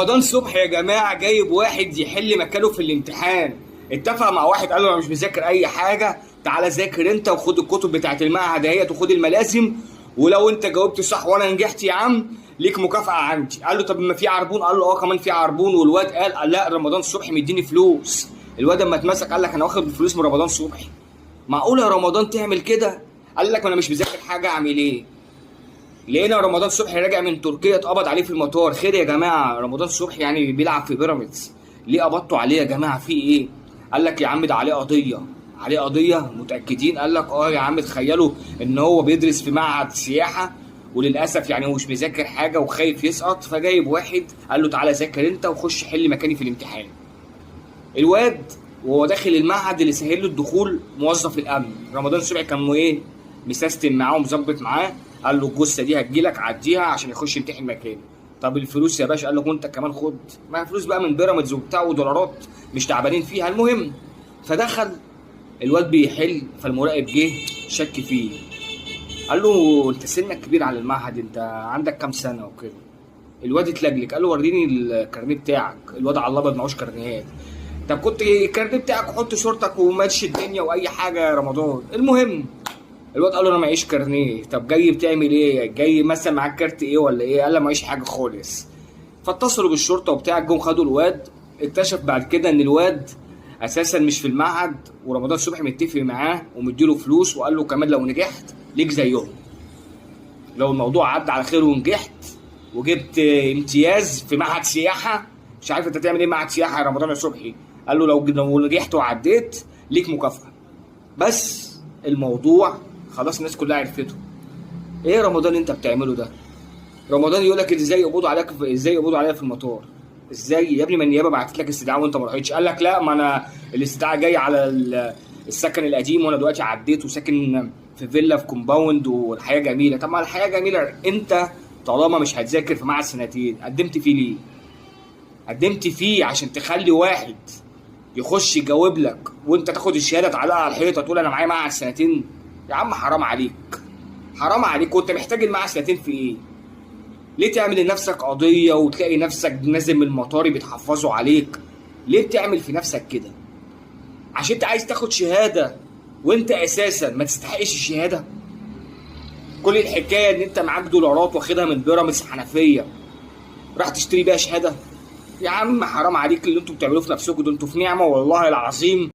رمضان صبحي يا جماعه جايب واحد يحل مكانه في الامتحان. اتفق مع واحد قال له انا مش مذاكر اي حاجه، تعالى ذاكر انت وخد الكتب بتاعت المعهد اهيت وخد الملازم، ولو انت جاوبت صح وانا نجحت يا عم ليك مكافاه عندي. قال له طب ما في عربون؟ قال له اه كمان في عربون. والواد قال لا رمضان صبحي مديني فلوس. الواد اما اتمسك قال لك انا واخد الفلوس من رمضان صبحي. معقول يا رمضان تعمل كده؟ قال لك ما انا مش مذاكر حاجه اعمل ايه؟ لقينا رمضان صبحي راجع من تركيا اتقبض عليه في المطار. خير يا جماعه؟ رمضان صبحي يعني بيلعب في بيراميدز، ليه قبضتوا عليه يا جماعه؟ في ايه؟ قال لك يا عم ده عليه قضيه. عليه قضيه؟ متاكدين؟ قال لك اه يا عم. تخيلوا ان هو بيدرس في معهد سياحه وللاسف يعني هو مش مذاكر حاجه وخايف يسقط، فجايب واحد قال له تعالى ذاكر انت وخش حل مكاني في الامتحان. الواد وهو داخل المعهد اللي سهل له الدخول موظف الامن رمضان صبحي كان ايه مسيستم معاه ومظبط معاه. قال له الجثه دي هتجيلك عديها عشان يخش يمتحن مكاني. طب الفلوس يا باشا؟ قال له وانت كمان خد. ما فلوس بقى من بيراميدز وبتاع ودولارات مش تعبانين فيها. المهم فدخل الواد بيحل، فالمراقب جه شك فيه. قال له انت سنك كبير على المعهد، انت عندك كام سنه وكده؟ الواد اتلجلج قال له وريني الكارنيه بتاعك. الواد على الابيض معهوش كارنيهات. طب كنت الكارنيه بتاعك وحط شورتك وماتش الدنيا واي حاجه يا رمضان. المهم الواد قال له انا معيش كارنيه. طب جاي بتعمل ايه؟ جاي مثلا معاك كارت ايه ولا ايه؟ قال له معيش حاجه خالص. فاتصلوا بالشرطه وبتاع، جم خدوا الواد. اكتشف بعد كده ان الواد اساسا مش في المعهد، ورمضان صبحي متفق معاه ومديله فلوس وقال له كمان لو نجحت ليك زيهم. لو الموضوع عدى على خير ونجحت وجبت امتياز في معهد سياحه، مش عارف انت تعمل ايه معهد سياحه يا رمضان صبحي، قال له لو نجحت وعديت ليك مكافاه. بس الموضوع خلاص الناس كلها عرفته. ايه يا رمضان انت بتعمله ده؟ رمضان يقول لك ازاي يقبضوا عليك، ازاي يقبضوا عليا في المطار؟ ازاي يا ابني؟ ما النيابه بعتت لك استدعاء وانت ما رحتش. قال لك لا ما انا الاستدعاء جاي على السكن القديم وانا دلوقتي عديت وساكن في فيلا في كومباوند والحياه جميله. طب ما الحياه جميله انت طالما مش هتذاكر في معهد سنتين قدمت فيه ليه؟ قدمت فيه عشان تخلي واحد يخش يجاوب لك وانت تاخد الشهاده تعلقها على الحيطه تقول انا معايا معهد سنتين؟ يا عم حرام عليك، حرام عليك. وانت محتاج المعهد سنتين في ايه؟ ليه تعمل لنفسك قضيه وتلاقي نفسك نازل من المطار بيتحفظوا عليك؟ ليه بتعمل في نفسك كده؟ عشان انت عايز تاخد شهاده وانت اساسا ما تستحقش الشهاده؟ كل الحكايه ان انت معاك دولارات واخدها من بيراميدز حنفيه راح تشتري بيها شهاده؟ يا عم حرام عليك اللي انتوا بتعملوه في نفسكم ده، انتوا في نعمه والله العظيم.